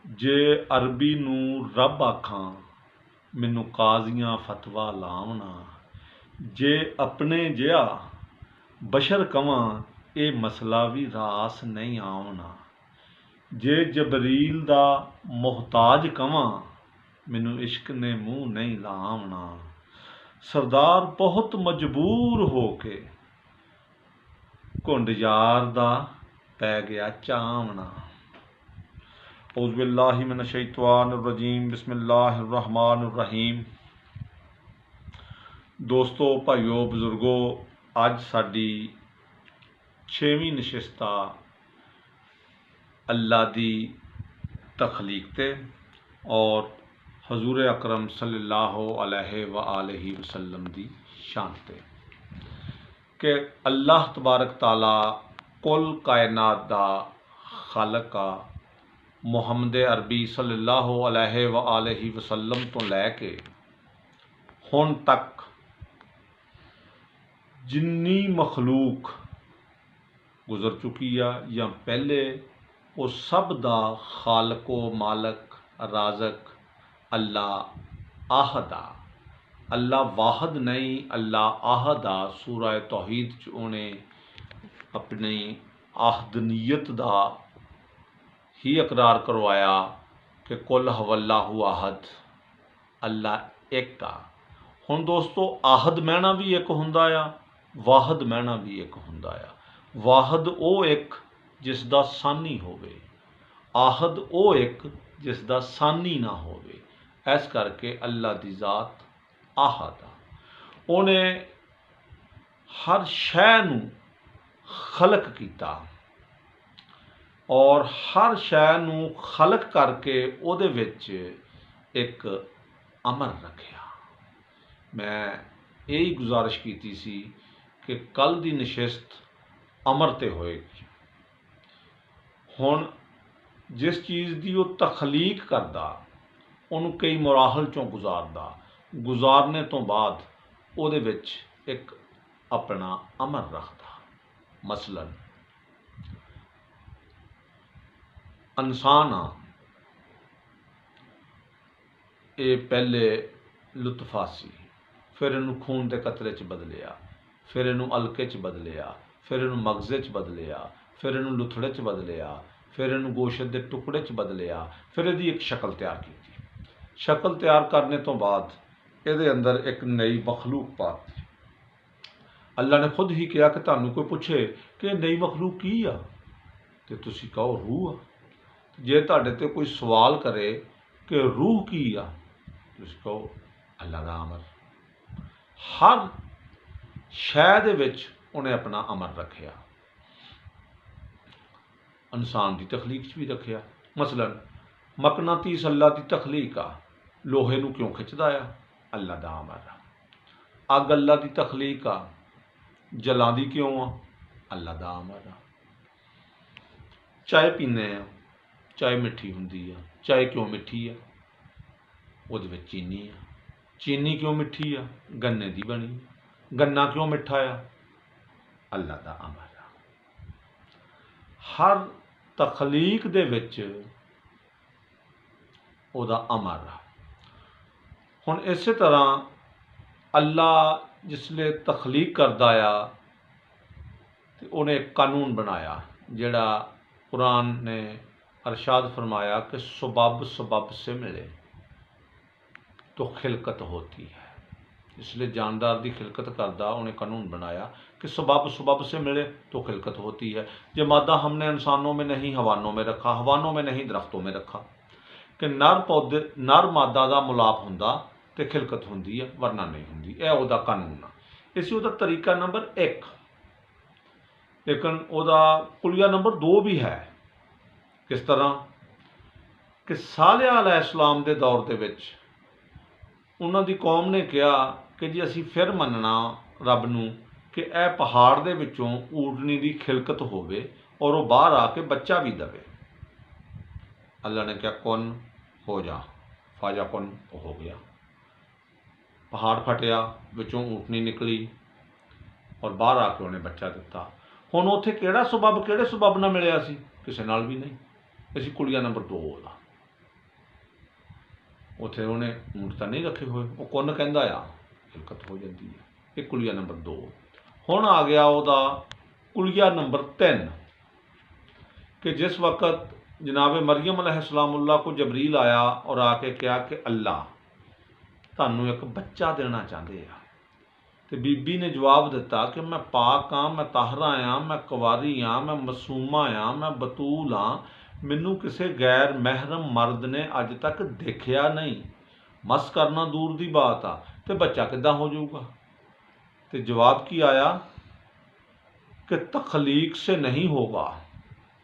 जे अरबी नूं रब आखां मैनू काज़ियां फतवा लावना, जे अपने जिहा बशर कवां ये मसला भी रास नहीं आवना, जे जबरील दा मोहताज कवां मैनू इश्क ने मूँह नहीं लावना, सरदार बहुत मजबूर हो के घुंड यार दा पै गया चावना। औज़ुबिल्लाहि मिनश्शैतानिर्रजीम बिस्मिल्लाहिर्रहमानिर्रहीम। दोस्तों, भाइयों, बुजुर्गों, अज साडी 6वीं नशिस्ता अल्लाह दी तखलीक ते और हजूर अकरम सल्लल्लाहु अलैहि वआलैहि वसल्लम दी शान ते कि अल्लाह तबारक ताला कुल कायनात दा खालक आ। मुहम्मद अरबी सल्लल्लाहु अलैहि वआलैहि वसल्लम तो लैके हुण तक जिन्नी मखलूक गुजर चुकी आ या पहले, वो सब दा खालको मालक राजक अल्लाह आहद आ। अल्लाह वाहद नहीं, अल्लाह आहद आ। सूरह तौहीद च उन्हें अपनी आहदनीयत दा ही इकरार करवाया कि कुल हवल्लाहु आहद, अल्लाह एक आ। हुण दोस्तों, आहद मैना भी एक हुंदा आ, वाहद मैना भी एक हुंदा आ। वाहद वो एक जिसदा सानी होवे, आहद वो एक जिसदा सानी ना होवे। इस करके अल्लाह दी ज़ात आहद आ। उन्हें हर शै नूं खलक कीता और हर शै नूं खलक करके उहदे विच एक अमर रखिया। मैं यही गुजारिश की सी कि कल दी नशिस्त अमर ते होएगी। हुण जिस चीज़ की वो तखलीक करदा, उन्होंने कई मुराहल चों गुजारदा, गुजारने तो बाद उहदे विच एक अपना अमर रखदा। मसलन इंसान आ, ये पहले लुत्फा सी, फिर इनू खून के कतरे च बदलिया, फिर इनू अलके च बदलिया, फिर इनू मगजे च बदलिया, फिर इनू लुथड़े च बदलिया, फिर इनू गोशत के टुकड़े च बदलिया, फिर इसकी एक शक्ल तैयार की। शक्ल तैयार करने तो बाद ये अंदर एक नई मखलूक पाती। अल्लाह ने खुद ही कहा कि तुहानू कोई पूछे कि नई मखलूक की आ, तो तुसी कहो रूह आ। जे तुहाडे ते कोई सवाल करे कि रूह की आ, तुसी कहो अल्लाह दा अमर। हर शै दे विच उन्हें अपना अमर रखिया। इंसान की तखलीक च भी रखिया। मसलन मकनातीस अल्लाह की तखलीक आ, लोहे नूं क्यों खिंचदा आ, अल्लाह दा अमर आ। अग अल्लाह की तखलीक आ, जलांदी क्यों आ, अल्लाह दा अमर आ। चाय पीने आ, चाय मिठी हुंदी आ, चाय क्यों मिठी आ, उहदे विच चीनी आ। चीनी क्यों मिठी आ, गन्ने दी बनी। गन्ना क्यों मिठा आ, अल्लाह दा अमर आ। हर तखलीक दे विच उहदा अमर आ। हुण इस तरह अल्लाह जिसले तखलीक करदा आ ते उन्हें एक कानून बनाया, जिहड़ा कुरान ने अरशाद फरमाया कि सबब सबब से मिले तो खिलकत होती है। इसलिए जानदार की खिलकत करदा उन्हें कानून बनाया कि सबब सबब से मिले तो खिलकत होती है। जो मादा हमने इंसानों में नहीं हवानों में रखा, हवानों में नहीं दरख्तों में रखा, कि नर पौधे नर मादा का मिलाप हुंदा तो खिलकत हुंदी है, वरना नहीं हुंदी। यह उहदा कानून आ। इसी उहदा तरीका नंबर 1, लेकिन उहदा कुलिया नंबर 2 भी है। किस तरह कि सालिह अलैहिस्सलाम के दौर के विच उन्हां दी कौम ने कहा कि जी असीं फिर मनना रब नूं कि यह पहाड़ दे विचों ऊंटनी की खिलकत होवे और वह बाहर आके बच्चा भी दवे। अल्लाह ने कहा कुन हो जा, फाजा कुन हो गया। पहाड़ फटिया, विचों ऊंटनी निकली और बाहर आके उन्हें बच्चा दिता। हुण उत्थे किहड़े सबब ना मिलिया सी, किसी नाल भी नहीं। इसी कुलिया नंबर 2 दा ਉੱਥੇ ਉਹਨੇ ਊਂਠ ਤਾਂ ਨਹੀਂ ਰੱਖੇ ਹੋਏ, ਉਹ ਕੁੰਨ ਕਹਿੰਦਾ ਆ, ਖਿਲਕਤ ਹੋ ਜਾਂਦੀ ਹੈ। ਇਹ ਕੁਲੀਆ ਨੰਬਰ 2। ਹੁਣ ਆ ਗਿਆ ਉਹਦਾ कुलिया नंबर 3 कि जिस वक़्त जनाब मरियम अलैहिस्सलामुल्लाह को जबरील आया और आके कहा कि अल्लाह तुहानू एक बच्चा देना चाहते हैं, तो बीबी ने जवाब दिता कि मैं पाक हाँ, मैं ताहरा हाँ, मैं कुवारी हाँ, मैं मसूमा हाँ, मैं बतूल हाँ, मैनू किसी गैर महरम मर्द ने अज तक देखा नहीं, मस करना दूर की बात आ, तो बच्चा किद्दां हो जाऊगा। तो जवाब की आया कि तख्लीक से नहीं होगा,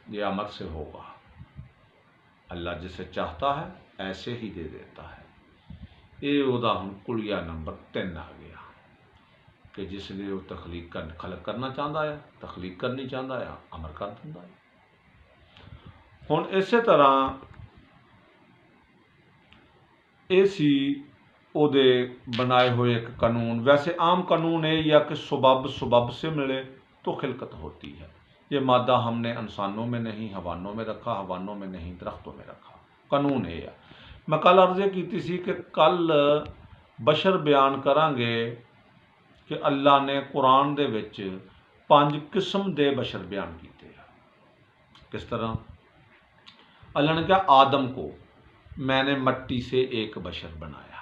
ये अमर से होगा। अल्लाह जिसे चाहता है ऐसे ही दे देता है। ये उदा हुण कुलिया नंबर 3 आ गया कि जिसलिए वो तख्लीक खलक करना चाहता है, तख्लीक करनी चाहता है, अमर कर दिंदा है। हुण इस तरह ये सी उहदे बनाए हुए एक कानून। वैसे आम कानून ये या कि सुबब से मिले तो खिलकत होती है। ये मादा हमने इंसानों में नहीं हवानों में रखा, हवानों में नहीं दरख्तों में रखा। कानून ये है। मैं कल अर्ज़े की सी कि कल बशर बयान करांगे कि अल्लाह ने कुरान दे विच 5 किस्म दे बशर बयान किए हैं। किस तरह? अल्लाह ने कहा आदम को मैंने मट्टी से एक बशर बनाया।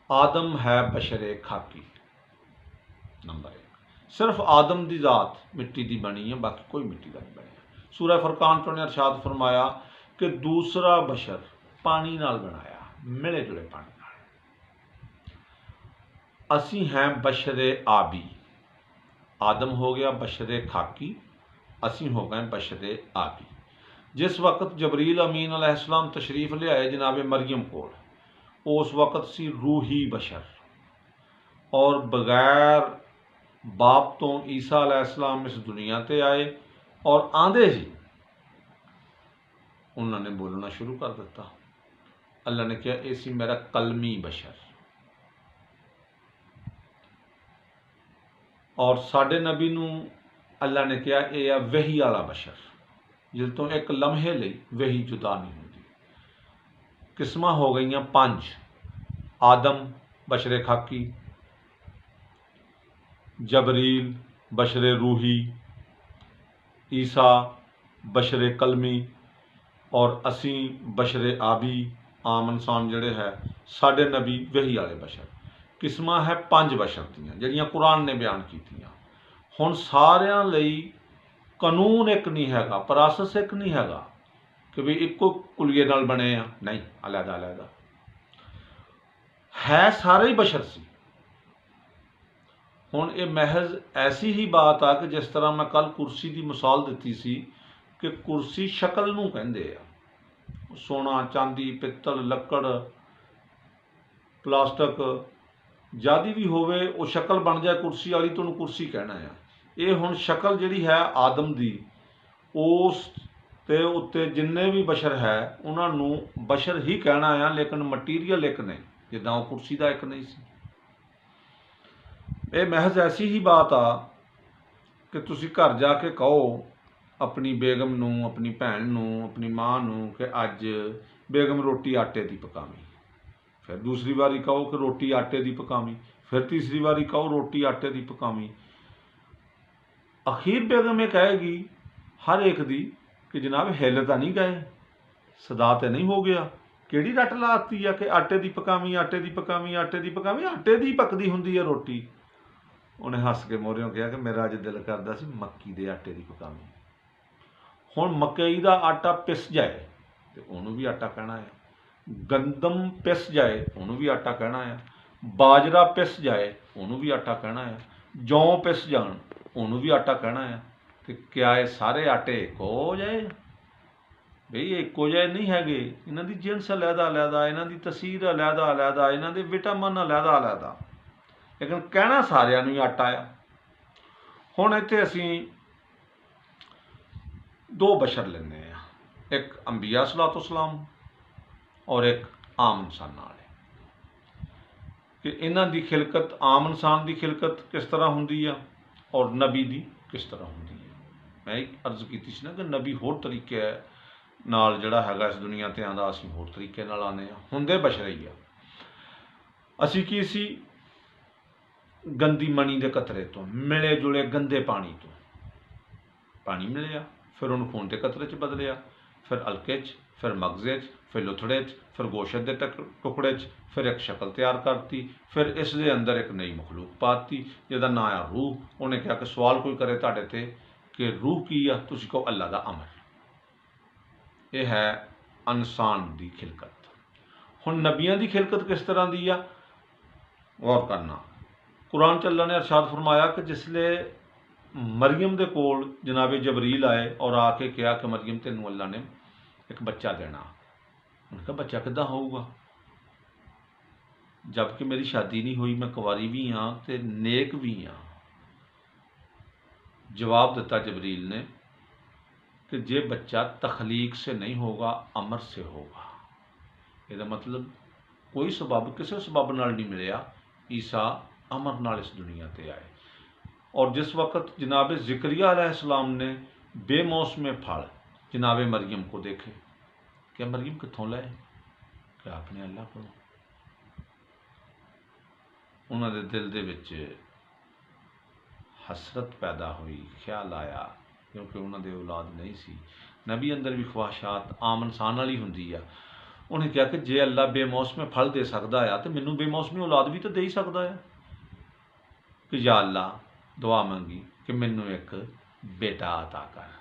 आदम है बशर खाकी। नंबर 1, सिर्फ आदम की जात मिट्टी की बनी है, बाकी कोई मिट्टी का नहीं बनिया। सूरह फुरकान तो ने इरशाद फरमाया कि दूसरा बशर पानी नाल बनाया, मिले जुले पानी नाल। असी हैं बशरे आबी। आदम हो गया बशरे खाकी, असी हो गए बशरे आबी। जिस वक्त जबरील अमीन अलैहिस्सलाम तशरीफ ले आए जनाब मरियम को, उस वक्त सी रूही बशर, और बगैर बाप तो ईसा अलैहिस्सलाम इस दुनिया ते आए और आंदे ही उन्होंने बोलना शुरू कर दिता। अल्लाह ने कहा ऐसी मेरा कलमी बशर। और साडे नबी नू अल्लाह ने कहा यह है वही वाला बशर, जिस तो एक लम्हे लई वही जुदा नहीं होती। किस्मां हो गई 5। आदम बशरे खाकी, जबरील बशरे रूही, ईसा बशरे कलमी और असी बशरे आबी आम इंसान जड़े है। साडे नबी वही वाले बशर। किस्मां है 5 बशर दियां जिहड़ियां कुरान ने बयान कीतियां। हुण सारियां लई कानून एक नहीं हैगा, प्रोसेस एक नहीं हैगा कि भी इक्को कुलिए नाल बने आ, नहीं, अलहदा अलहदा है, सारे ही बशर सी। हुण ये महज ऐसी ही बात आ कि जिस तरह मैं कल कुर्सी की मिसाल दी सी कि कुर्सी शक्ल नूं कहंदे आ। सोना, चांदी, पित्तल, लक्कड़, प्लास्टिक जादी भी होवे, वो शक्ल बन जाए कुर्सी वाली तो उन्होंने कुर्सी कहना है। ये हुण शक्ल जिहड़ी है आदम दी, उस ते उत्ते जिन्ने भी बशर है उन्होंने बशर ही कहना है, लेकिन मटीरियल एक नहीं, जिद्दां वो कुर्सी का एक नहीं सी। ये महज ऐसी ही बात आ कि तुसी घर जाके कहो अपनी बेगम नूं, अपनी भैन नूं, अपनी माँ नूं कि अज बेगम रोटी आटे की पकावी, फिर दूसरी बारी कहो कि रोटी आटे की पकावी, फिर तीसरी बारी कहो रोटी आटे की पकावी। अखीर बेगम ये कहेगी हर एक दी कि जनाब हिल तो नहीं गए, सदा तो नहीं हो गया, किहड़ी रट लाती है कि आटे की पकावी, आटे की पकावी, आटे की पकावी, आटे की पकदी हुंदी है रोटी। उन्हें हस के मोहरियों कहा कि मेरा अज दिल करता सी मक्की के आटे की पकावी। हुण मकई का आटा पिस जाए तो उन्होंने भी आटा कहना है, गंदम पिस जाए उन्होंने भी आटा कहना है, बाजरा पिस जाए उन्होंने भी आटा कहना है, जौ पिस जान उन्होंने भी आटा कहना है। तो क्या ये सारे आटे एक हो जाए? बई एको जिहे नहीं हैगे, इन्हां दी जिनस अलहदा अलहदा, इन्हां दी तसीर अलहदा अलहदा, इन्हां दे विटामिन अलहदा अलहदा, लेकिन कहना सारिਆਂ ਨੂੰ ही आटा आ। हुण इत्थे असीं 2 बशर लेने आ, एक अंबिया सलातो-सलाम और एक आम इंसान वाले, कि इन्हां दी खिलकत, आम इंसान की खिलकत किस तरह हुंदी आ और नबी दी किस तरह हुंदी है। मैं एक अर्ज की सी ना कि नबी होर तरीके है, ਨਾਲ ਜਿਹੜਾ ਹੈਗਾ ਇਸ ਦੁਨੀਆ ਤੇ ਆਉਂਦਾ, ਅਸੀਂ ਹੋਰ ਤਰੀਕੇ ਨਾਲ ਆਉਂਦੇ ਹਾਂ। ਹੁੰਦੇ ਬਸ਼ਰੀ ਆ। ਅਸੀਂ ਕੀ ਸੀ? ਗੰਦੀ ਮਣੀ ਦੇ ਕਤਰੇ ਤੋਂ, ਮਿਲੇ ਜੁਲੇ ਗੰਦੇ ਪਾਣੀ ਤੋਂ ਪਾਣੀ ਮਿਲਿਆ, ਫਿਰ ਉਹਨੂੰ ਖੂਨ ਦੇ ਕਤਰੇ 'ਚ ਬਦਲਿਆ, ਫਿਰ ਹਲਕੇ 'ਚ, ਫਿਰ ਮਗਜ਼ੇ 'ਚ, ਫਿਰ ਲੁਥੜੇ 'ਚ, ਫਿਰ ਗੋਸ਼ਤ ਦੇ ਟੁਕੜੇ 'ਚ, ਫਿਰ ਇੱਕ ਸ਼ਕਲ ਤਿਆਰ ਕਰਤੀ, ਫਿਰ ਇਸ ਦੇ ਅੰਦਰ ਇੱਕ ਨਈ ਮਖਲੂਕ ਪਾਤੀ ਜਿਹਦਾ ਨਾਂ ਆ ਰੂਹ। ਉਹਨੇ ਕਿਹਾ ਕਿ ਸਵਾਲ ਕੋਈ ਕਰੇ ਤੁਹਾਡੇ ਤੇ ਕਿ ਰੂਹ ਕੀ ਆ, ਤੁਸੀਂ ਕਹੋ ਅੱਲਾ ਦਾ ਅਮਰ। ਇਹ ਹੈ ਇਨਸਾਨ ਦੀ ਖਿਲਕਤ। ਹੁਣ ਨਬੀਆਂ ਦੀ ਖਿਲਕਤ ਕਿਸ ਤਰ੍ਹਾਂ ਦੀ ਆ, ਗੌਰ करना। कुरान च अल्लाह ने अरशाद फरमाया कि जिसले मरियम दे कोल जनाबे जबरील आए और आके कहा कि मरियम तेनू अल्लाह ने एक बच्चा देना। उनका बच्चा किद्दां होऊगा, जबकि मेरी शादी नहीं हुई, मैं कुंवारी भी हाँ ते नेक भी हाँ। जवाब दिता जबरील ने कि जे बच्चा तखलीक से नहीं होगा, अमर से होगा। इसका मतलब कोई सबब किसी सबब नाल नहीं मिलिया, ईसा अमर नाल इस दुनिया ते आए। और जिस वक्त जनाब ज़िक्रिया अलैहिस्सलाम ने बेमौसमे फल जनाब मरियम को देखे, क्या मरियम कित्थों लाए? क्या अपने अल्लाह को। उन्होंने दिल दे विच हसरत पैदा हुई, ख्याल आया, क्योंकि उन्होंने औलाद नहीं सी। नबी अंदर भी ख्वाहिशात आम इंसान वाली हुंदी आ। उन्हें कहा कि जे अल्लाह बेमौसमे फल दे सकता है तो मैनू बेमौसमी औलाद भी तो दे ही सकता है। कि या अल्लाह दुआ मंगी कि मैनू एक बेटा अता कर।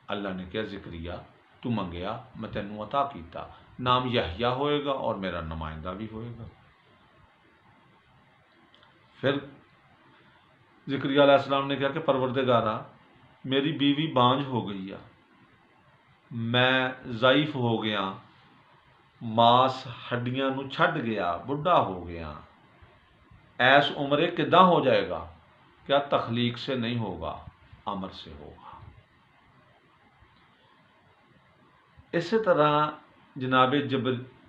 अल्लाह ने कहा ज़िक्रिया तू मंगया, मैं तेनू अता किया, नाम यहया होएगा और मेरा नुमाइंदा भी होएगा। फिर ज़िक्रिया अलैहिस्सलाम ने कहा कि परवरदिगारा मेरी बीवी बांझ हो गई है, मैं ज़ाइफ हो गया, मास हड्डियां नू छड्ड गया, बुढ़ा हो गया, ऐस उम्रे किद्दां हो जाएगा? क्या तखलीक से नहीं होगा, अमर से होगा। इस तरह जनाब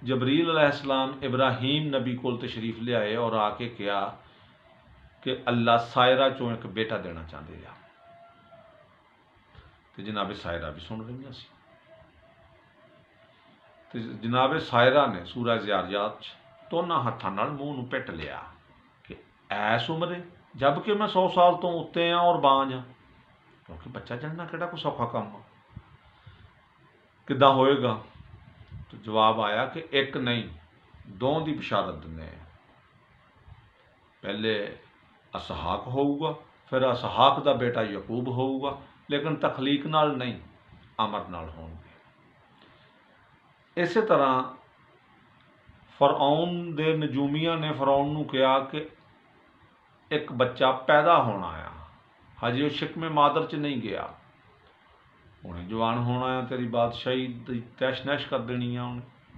जबरील अलैहिस्सलाम इब्राहीम नबी को तशरीफ ले आए और आके कहा कि अल्लाह सायरा चों एक बेटा देना चाहते हैं। तो जनाब सायरा भी सुन रही सी। तो जनाब सायरा ने सूरा ज़ारियात दोनों हाथों नाल मूँह नूं पिट लिया कि ऐस उम्रे, जबकि मैं 100 साल तो उत्ते हाँ और बांझ हाँ, क्योंकि बच्चा जन्ना किहड़ा कोई सौखा काम आ, किद्दां होएगा? तो जवाब आया कि एक नहीं दो की बशारत दिंदे। पहले इसहाक होऊगा, फिर इसहाक का बेटा यकूब होऊगा, लेकिन तखलीक नाल नहीं, अमर नाल होणगे। इस तरह फरौन दे नजूमिया ने फरौन नूं कहा कि एक बच्चा पैदा होना आ, हजे वो शिकमे मादर च नहीं गया, उन्हें जवान होना आ, तेरी बादशाही दी तैश नैश कर देनी आ।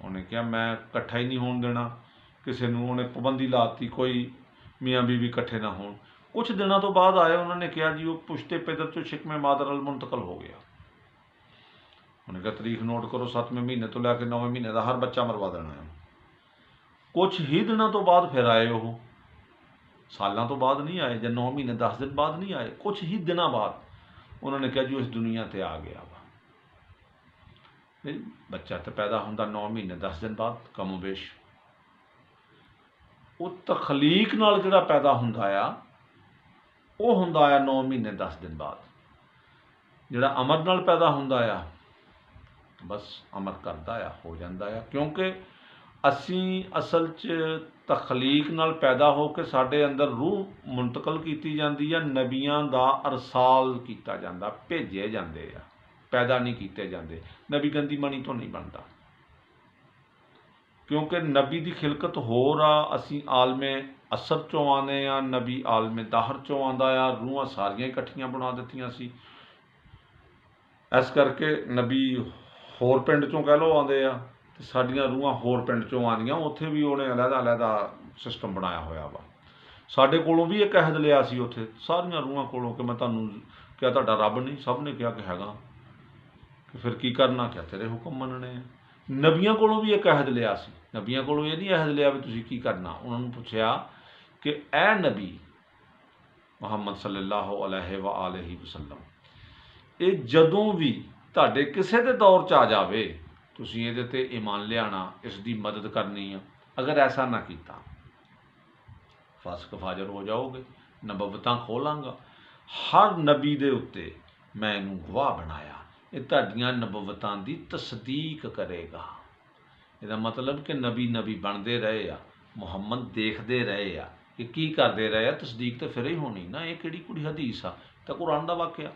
उन्हें कहा मैं कट्ठा ही नहीं होने देना किसी नूं, उन्हें पाबंदी लाती कोई मियाँ बीवी कट्ठे ना होण। कुछ दिनों तो बाद आए, उन्होंने कहा जी वो पुश्ते पैदर चो शिकमे मादर अल मुंतकल हो गया। उन्हें कहा तरीक नोट करो, 7वें महीने तो लैके 9वें महीने का हर बच्चा मरवा देना है। कुछ ही दिनों तो बाद फिर आए, वो सालों तो बाद नहीं आए, या 9 महीने 10 दिन बाद नहीं आए, कुछ ही दिनों बाद उन्होंने कहा जी इस दुनिया ते आ गया वा। बच्चा तो पैदा होंदा 9 महीने 10 दिन बाद कमोबेश। वो तखलीक नाल जिहड़ा पैदा हुंदा आ, वो हुंदा आ 9 महीने 10 दिन बाद। जिहड़ा अमर नाल पैदा हुंदा आ, बस अमर करदा आ, हो जांदा आ, क्योंकि असी असल च तखलीक नाल पैदा हो के साडे अंदर रूह मुंतकल की जाती है, नबियां दा अरसाल किया जाता, भेजे जाते आ, पैदा नहीं किए जाते। नबी गंदी मनी तो नहीं बनता, क्योंकि नबी की खिलकत होर आ, असी आलमे असर चों आने आ, नबी आलमे दाहर चों आंदा आ, रूहां सारियां इकट्ठियां बना दित्तियां सी। इस करके नबी होर पिंड चों कह लो आंदे आ, ते साडियां रूहां होर पिंड चों आंदियां, उत्थे भी उन्हें अलहदा अलहदा सिस्टम बनाया होया वा। साडे कोलों भी एक अहद लिया सी उत्थे सारियां रूहां कोलों कि मैं तुहानूं क्या तुहाडा रब नहीं, सब ने कहा कि हैगा, कि फिर की करना, क्या तेरे हुक्म मनने। नबियां कोलों भी एक अहद लिया सी, नबियां कोलों ये नहीं अहद लिया भी तुसीं की करना। उन्होंने पुछया कि ऐ नबी मुहम्मद सल्लल्लाहु अलैहि वसल्लम, ये जदों भी ਤੁਹਾਡੇ ਕਿਸੇ ਦੇ ਦੌਰ 'ਚ ਆ ਜਾਵੇ, ਤੁਸੀਂ ਇਹਦੇ ਤੇ ਈਮਾਨ ਲਿਆਣਾ, ਇਸ ਦੀ ਮਦਦ ਕਰਨੀ ਆ। ਅਗਰ ਐਸਾ ਨਾ ਕੀਤਾ, ਫਾਸਕ ਫਾਜਰ ਹੋ ਜਾਓਗੇ। ਨਬਵਤਾਂ ਖੋਲਾਂਗਾ, ਹਰ ਨਬੀ ਦੇ ਉੱਤੇ ਮੈਂ ਇਹਨੂੰ ਗਵਾਹ ਬਣਾਇਆ, ਇਹ ਤੁਹਾਡੀਆਂ ਨਬਵਤਾਂ ਦੀ ਤਸਦੀਕ ਕਰੇਗਾ। ਇਹਦਾ ਮਤਲਬ ਕਿ ਨਬੀ ਬਣਦੇ ਰਹੇ ਆ, ਮੁਹੰਮਦ ਦੇਖਦੇ ਰਹੇ ਆ ਕਿ ਕੀ ਕਰਦੇ ਰਹੇ ਆ, ਤਸਦੀਕ ਤਾਂ ਫਿਰ ਹੀ ਹੋਣੀ ਨਾ। ਇਹ ਕਿਹੜੀ ਕੁੜੀ ਹਦੀਸ ਆ, ਤਾਂ ਕੁਰਾਨ ਦਾ ਵਾਕਿਆ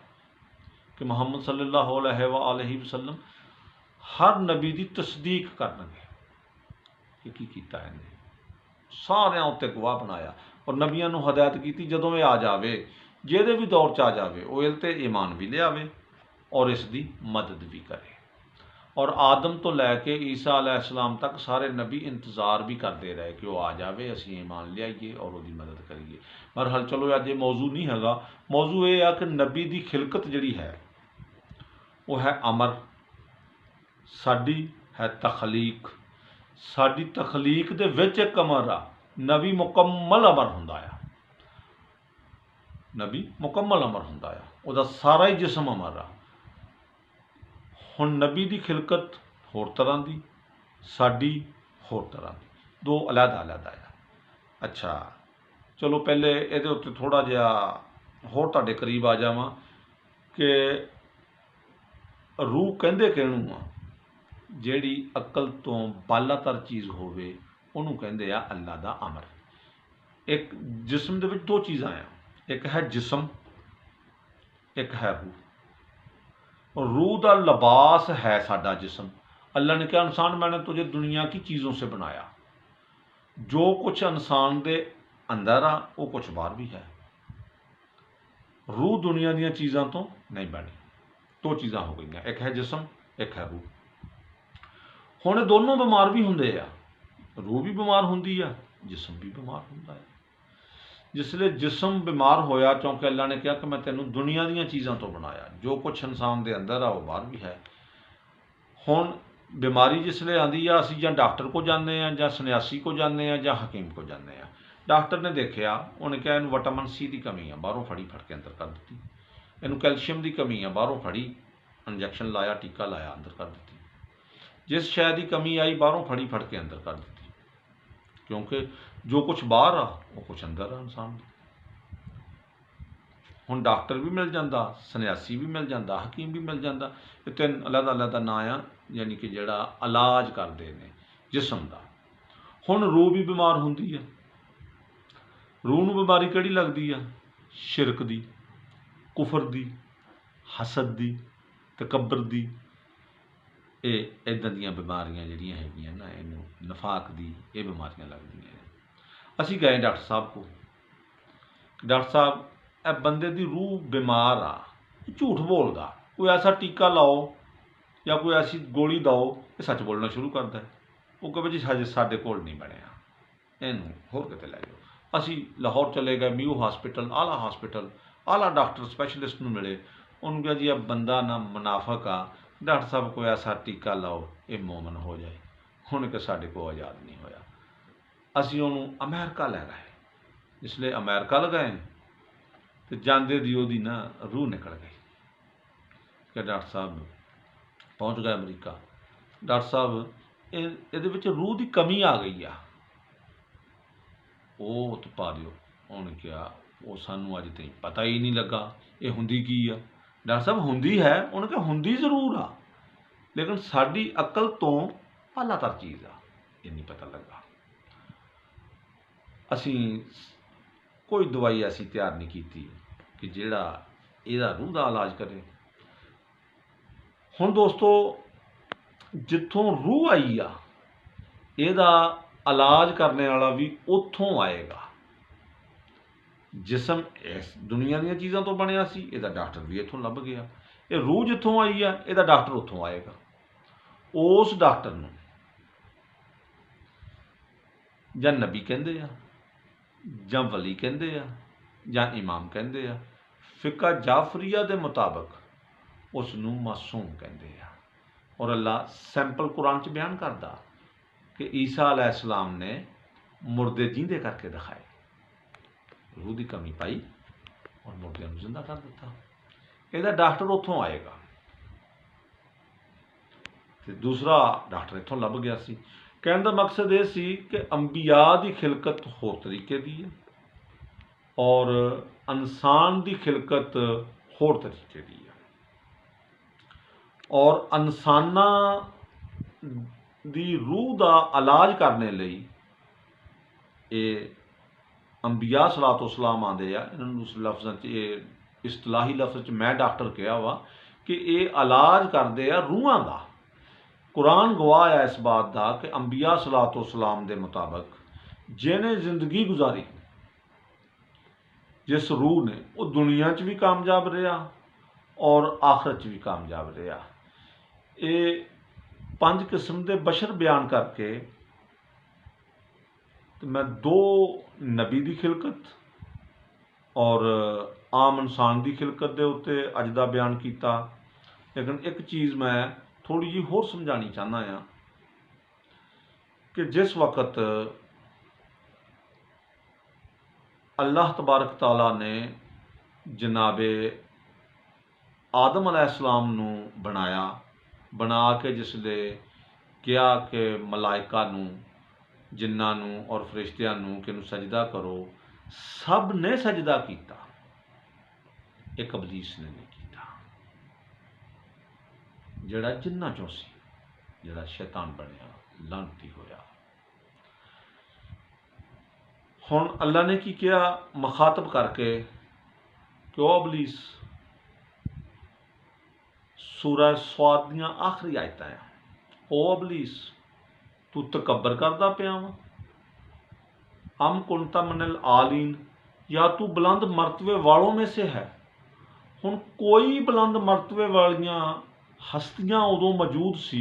ਕਿ ਮੁਹੰਮਦ ਸੱਲੱਲਾਹੁ ਅਲੈहि ਵਸੱਲਮ ਹਰ ਨਬੀ ਦੀ ਤਸਦੀਕ ਕਰਨਗੇ ਕਿ ਕੀ ਕੀਤਾ ਇਹਨੇ, ਸਾਰਿਆਂ ਉੱਤੇ ਗਵਾਹ ਬਣਾਇਆ। ਔਰ ਨਬੀਆਂ ਨੂੰ ਹਦਾਇਤ ਕੀਤੀ, ਜਦੋਂ ਇਹ ਆ ਜਾਵੇ, ਜਿਹਦੇ ਵੀ ਦੌਰ 'ਚ ਆ ਜਾਵੇ, ਉਹ ਇਹ 'ਤੇ ਈਮਾਨ ਵੀ ਲਿਆਵੇ ਔਰ ਇਸ ਦੀ ਮਦਦ ਵੀ ਕਰੇ। ਔਰ ਆਦਮ ਤੋਂ ਲੈ ਕੇ ਈਸਾ अलैहिस्सलाम तक ਸਾਰੇ ਨਬੀ ਇੰਤਜ਼ਾਰ ਵੀ ਕਰਦੇ ਰਹੇ ਕਿ ਉਹ ਆ ਜਾਵੇ, ਅਸੀਂ ਈਮਾਨ ਲਿਆਈਏ ਔਰ ਉਹਦੀ ਮਦਦ ਕਰੀਏ। ਬਹਰਹਾਲ ਚਲੋ ਅੱਜ ਇਹ ਮੌਜੂ ਨਹੀਂ ਹੈਗਾ। ਮੌਜੂ ਇਹ ਆ ਕਿ ਨਬੀ ਦੀ ਖਿਲਕਤ ਜਿਹੜੀ ਹੈ ਉਹ ਹੈ ਅਮਰ, ਸਾਡੀ ਹੈ ਤਖਲੀਕ। ਸਾਡੀ ਤਖਲੀਕ ਦੇ ਵਿੱਚ ਇੱਕ ਅਮਰ ਆ, ਨਬੀ ਮੁਕੰਮਲ ਅਮਰ ਹੁੰਦਾ ਆ। ਨਬੀ ਮੁਕੰਮਲ ਅਮਰ ਹੁੰਦਾ ਆ, ਉਹਦਾ ਸਾਰਾ ਹੀ ਜਿਸਮ ਅਮਰ ਆ। ਹੁਣ ਨਬੀ ਦੀ ਖਿਲਕਤ ਹੋਰ ਤਰ੍ਹਾਂ ਦੀ, ਸਾਡੀ ਹੋਰ ਤਰ੍ਹਾਂ ਦੀ, ਦੋ ਅਲੱਗ-ਅਲੱਗ ਆ। ਅੱਛਾ ਚਲੋ ਪਹਿਲੇ ਇਹਦੇ ਉੱਤੇ ਥੋੜ੍ਹਾ ਜਿਹਾ ਹੋਰ ਤੁਹਾਡੇ ਕਰੀਬ ਆ ਜਾਵਾਂ ਕਿ ਰੂਹ ਕਹਿੰਦੇ ਕਿਹਨੂੰ ਆ, ਜਿਹੜੀ ਅਕਲ ਤੋਂ ਬਾਲਾਤਰ ਚੀਜ਼ ਹੋਵੇ, ਉਹਨੂੰ ਕਹਿੰਦੇ ਆ ਅੱਲਾ ਦਾ ਅਮਰ। ਇੱਕ ਜਿਸਮ ਦੇ ਵਿੱਚ ਦੋ ਚੀਜ਼ਾਂ ਆ, ਇੱਕ ਹੈ ਜਿਸਮ, ਇੱਕ ਹੈ ਰੂਹ। रूह का लिबास है साडा जिस्म। अल्लाह ने कहा इंसान मैंने तुझे दुनिया की चीज़ों से बनाया। जो कुछ इंसान के अंदर आ वो कुछ बाहर भी है। रूह दुनिया दी चीज़ों तो नहीं बनी। दो चीज़ां हो गई, एक है जिस्म, एक है रूह। हुण दोनों बीमार भी होंदे आ, रूह भी बीमार होंदी आ, जिस्म भी बीमार होंदा है। जिसले जिस्म बीमार होया, क्योंकि अल्लाह ने कहा कि मैं तेनों दुनिया दी चीज़ों तो बनाया, जो कुछ इंसान के अंदर आ वो बाहर भी है। हुण बीमारी जिसले आती आ, असीं जां डॉक्टर को जाने आ, जां सन्यासी को जाने आ, जां हकीम को जाने आ। डॉक्टर ने देखा, उन्हें कहा इनू विटामिन सी की कमी आ, बाहरों फड़ी फड़ के अंदर कर दी। इनू कैल्शियम की कमी आ, बाहरों फड़ी इंजैक्शन लाया, टीका लाया, अंदर कर दी। जिस शय की कमी आई, बाहरों फड़ी फड़ के अंदर कर दी, क्योंकि जो कुछ बाहर आ वो कुछ अंदर आ इंसान। हुण डॉक्टर भी मिल जाता, सन्यासी भी मिल जाता, हकीम भी मिल जाता। ये तीन अलग-अलग नाँ आ, यानी कि जिहड़ा इलाज करते हैं जिस्म का। हुण रूह भी बीमार होंदी है। रूह नूं बीमारी किहड़ी लगदी आ? शिरक दी, कुफर दी, हसद दी, तकब्बर दी। ये इदां दीयां बीमारियां जिहड़ियां हैगियां ना, इहनूं नफाक दी ये बीमारियां लगदियां। असीं गए डॉक्टर साहब को, डॉक्टर साहब ए बंदे दी रूह बीमार आ, झूठ बोलदा, कोई ऐसा टीका लाओ या कोई ऐसी गोली दो, ये सच बोलना शुरू करता है। वो कहे जी हजे साडे कोल नहीं बनिया, इनू होर किते लै जाओ। असीं लाहौर चले गए, मीऊ हॉस्पिटल, आला डॉक्टर स्पैशलिस्ट नूं मिले। उन्होंने कहा जी अब बंदा ना मुनाफक आ, डॉक्टर साहब कोई ऐसा टीका लाओ ये मोमन हो जाए। उन्हें कहा साडे को आज़ाद नहीं होया। असीं उन्होंने अमेरिका लै गए। जिसले अमेरिका लगाए तो जाते दी ओदी ना रूह निकल गई कि डॉक्टर साहब पहुँच गए अमरीका। डॉक्टर साहब ये रूह की कमी आ गई आ, वो तो पा दिओ। उन्होंने कहा वो सानू अज तक पता ही नहीं लगा ये हुंदी की आ। डॉक्टर साहब हुंदी है, उन्होंने कहा हुंदी जरूर आ, लेकिन साडी अकल तो आलातर चीज़ आ, ये नहीं पता लगा। असीं कोई दवाई ऐसी तैयार नहीं की कि जिहड़ा इहदा रूह का इलाज करे। हुण दोस्तों जिथों रूह आई आ, इहदा इलाज करने वाला भी उत्थों आएगा। जिसम इस दुनिया दी चीज़ों तो बनिया सी, इहदा डॉक्टर भी इत्थों लभ गया। ये रूह जिथों आई आ, इहदा डॉक्टर उत्थों आएगा। उस डॉक्टर नूं जां नबी कहंदे आ, जां वली कहंदे आ, जां इमाम कहंदे आ। फिका जाफरीया के मुताबिक उसनूं मासूम कहंदे आ। और अल्लाह सैंपल कुरान च बयान करदा कि ईसा अलैहिस्सलाम ने मुर्दे जींदे करके दिखाए, रूह की कमी पाई और मुर्दे नूं जिंदा कर दिता। इहदा डॉक्टर उत्थों आएगा। ਤੇ ਦੂਸਰਾ ਡਾਕਟਰ ਇੱਥੋਂ ਲੱਭ ਗਿਆ ਸੀ। ਕਹਿਣ ਦਾ ਮਕਸਦ ਇਹ ਸੀ ਕਿ ਅੰਬੀਆ ਦੀ ਖਿਲਕਤ ਹੋਰ ਤਰੀਕੇ ਦੀ ਹੈ ਔਰ ਇਨਸਾਨ ਦੀ ਖਿਲਕਤ ਹੋਰ ਤਰੀਕੇ ਦੀ ਹੈ, ਔਰ ਇਨਸਾਨਾਂ ਦੀ ਰੂਹ ਦਾ ਇਲਾਜ ਕਰਨੇ ਲਈ ਇਹ ਅੰਬੀਆ ਸਲਾਤੁ ਸਲਾਮ ਆਉਂਦੇ ਆ। ਇਹਨਾਂ ਨੂੰ ਉਸ ਲਫ਼ਜ਼ਾਂ 'ਚ, ਇਹ ਇਸਤਲਾਹੀ ਲਫ਼ਜ਼ 'ਚ ਮੈਂ ਡਾਕਟਰ ਕਿਹਾ ਵਾ ਕਿ ਇਹ ਇਲਾਜ ਕਰਦੇ ਆ ਰੂਹਾਂ ਦਾ। ਕੁਰਾਨ ਗਵਾਹ ਹੈ ਇਸ ਬਾਤ ਦਾ ਕਿ ਅੰਬੀਆ ਸਲਾਤੁ ਸਲਾਮ ਦੇ ਮੁਤਾਬਕ ਜਿਹਨੇ ਜ਼ਿੰਦਗੀ ਗੁਜ਼ਾਰੀ, ਜਿਸ ਰੂਹ ਨੇ, ਉਹ ਦੁਨੀਆ 'ਚ ਵੀ ਕਾਮਯਾਬ ਰਿਹਾ ਔਰ ਆਖਰਤ 'ਚ ਵੀ ਕਾਮਯਾਬ ਰਿਹਾ। ਇਹ 5 ਕਿਸਮ ਦੇ ਬਸ਼ਰ ਬਿਆਨ ਕਰਕੇ ਤੇ ਮੈਂ 2 ਨਬੀ ਦੀ ਖਿਲਕਤ ਔਰ ਆਮ ਇਨਸਾਨ ਦੀ ਖਿਲਕਤ ਦੇ ਉੱਤੇ ਅੱਜ ਦਾ ਬਿਆਨ ਕੀਤਾ। ਲੇਕਿਨ ਇੱਕ ਚੀਜ਼ ਮੈਂ ਥੋੜ੍ਹੀ ਜਿਹੀ ਹੋਰ ਸਮਝਾਉਣੀ ਚਾਹੁੰਦਾ ਹਾਂ ਕਿ ਜਿਸ ਵਕਤ ਅੱਲਾਹ ਤਬਾਰਕ ਤਾਲਾ ਨੇ ਜਨਾਬੇ ਆਦਮ अलैहिस्सलाम ਨੂੰ ਬਣਾ ਕੇ ਜਿਸਲੇ ਕਿਹਾ ਕਿ ਮਲਾਇਕਾ ਨੂੰ, ਜਿन्नां ਨੂੰ ਔਰ ਫਰਿਸ਼ਤਿਆਂ ਨੂੰ ਕਿ ਇਹਨੂੰ ਸਜਦਾ ਕਰੋ, ਸਭ ਨੇ ਸਜਦਾ ਕੀਤਾ, ਇੱਕ ਇਬਲੀਸ ਨੇ ਨਹੀਂ ਕੀਤਾ, ਜਿਹੜਾ ਜਿन्नां ਚੋਂ ਸੀ, ਜਿਹੜਾ शैतान ਬਣਿਆ, ਲਾਨਤੀ ਹੋਇਆ। ਹੁਣ ਅੱਲਾ ने की किया मुखातब करके कि ओ इबलीस, सूरा स्वाद दियां आखिरी आयतां हैं, ओ इबलीस तू तकबर करदा पिया वा, अम कुंता मिनल आलीन, या तू बुलंद मरतबे वालों में से है। हुण कोई बुलंद मरतबे वालियां हस्तियां उदों मौजूद सी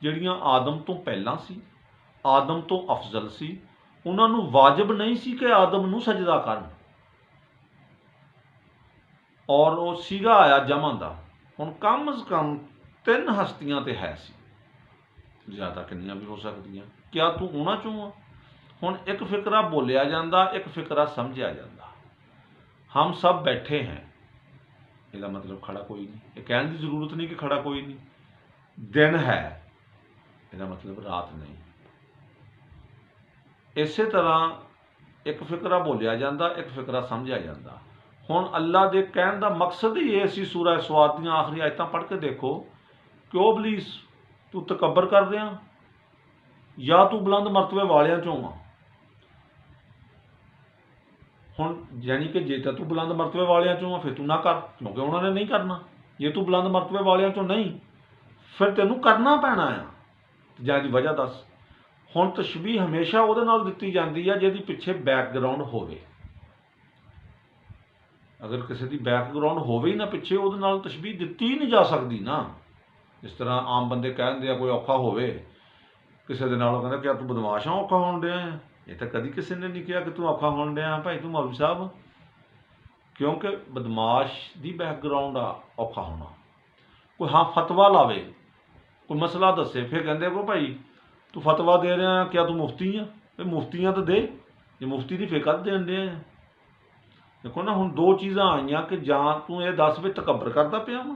जिहड़ियां आदम तो पहलां सी, आदम तो अफजल सी। उन्हां नूं वाजिब नहीं सी कि आदम नूं सजदा करन, और वो सीगा आया जमा दा। हुण कम अज़ कम 3 हस्तियां ते है सी, ज़्यादा किन्नियां भी हो सकदियां। क्या तू उन्हां चों आ? हुण एक फिकरा बोलिया जांदा, एक फिकरा समझिया जांदा। हम सब बैठे हैं, इसका मतलब खड़ा कोई नहीं। ये कहने की जरूरत नहीं कि खड़ा कोई नहीं। दिन है, इसका मतलब रात नहीं। इसे तरह एक फिकरा बोलिया जाता, एक फिकरा समझिया जाता। हुण अल्लाह के कहने का मकसद ही ये सी, सूरा स्वाद दी आखिरी आयतां पढ़ के देखो कि ओ इबलीस तू तकबर कर रहा या तू बुलंद मरतबे वालियां चों आ। हुण यानी कि जे तू बुलंद मरतबे वालियां चों आ फिर तू ना कर, क्योंकि उन्होंने नहीं करना। जे तू बुलंद मरतबे वालियां चों नहीं, फिर तेनू करना पैना आ, जां दी वजह दस। हुण तशबीह हमेशा उहदे नाल दित्ती जांदी है जिहदी पिछे बैकग्राउंड होवे। अगर किसी की बैकग्राउंड होवे ही ना पिछे, उहदे नाल तशबीह दित्ती ही नहीं जा सकती ना। जिस तरह आम बंदे कह दिंदे आ, कोई औखा होवे किसी दे नालों, कहंदा क्या तू बदमाश आ औखा होण डिया है? ये तो कदी किसी ने नहीं कहा कि तू औखा होण डिया भाई तू मौलवी साहब, क्योंकि बदमाश की बैकग्राउंड आ औखा होना। कोई हाँ फतवा लावे, कोई मसला दसे, फिर कहंदे को भाई तू फतवा दे रहा, क्या तू मुफ्ती है? भाई मुफ्तियाँ तो दे, जे मुफ्ती की फिकर देन दे। देखो ना, हुण 2 चीज़ां आईयां कि जां तू ये दस भी तकबर करता पिया वा,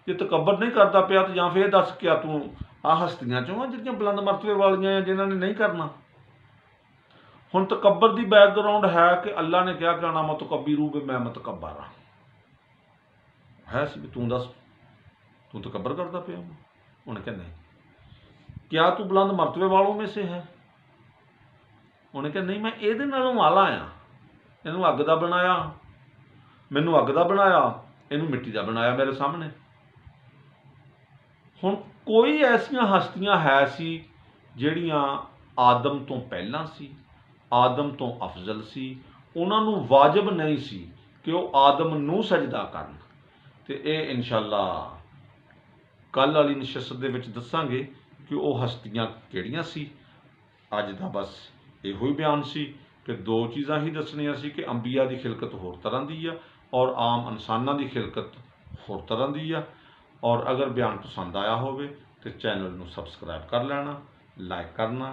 जे तकबर नहीं करता पिया तो जां फिर दस क्या तू आ हस्तियां चों आ जिहड़ियां बुलंद मरतबे वालियां जिन्हां ने नहीं करना। हुण तकबर की बैकग्राउंड है कि अल्लाह ने कहा कि ना मुतकब्बिरू भी मैं मुतकब्बर हाँ है सी, तू दस तू तकबर करता पिया वा? उन्हें कहा नहीं। क्या तू बुलंद मरतबे वालों में से है? उन्हें कहा नहीं, मैं ये नालों आला आ, इनू अग दा बनाया, मैनू अग दा बनाया, इनू मिट्टी दा बनाया मेरे सामने। हुण कोई ऐसियां हस्तियां है सी जिहड़ियां आदम तो पहलां सी, आदम तो अफजल सी, उन्हां नूं वाजिब नहीं सी कि वह आदम नूं सजदा करन। ते इह इंशाअल्लाह कल वाली नशस्त दे विच दस्सांगे कि वह हस्तियां किहड़ियां सी। अज दा बस इहो ही बयान सी कि 2 चीज़ां ही दसनियां सी कि अंबिया की खिलकत होर तरह की आ और आम इंसानां की खिलकत होर तरह की आ। और अगर बयान पसंद आया होवे तो चैनल नूं सबसक्राइब कर लेना, लाइक करना,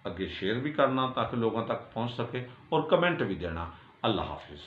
अगे शेयर भी करना ताकि लोगों तक पहुँच सके, और कमेंट भी देना। अल्लाह हाफिज़।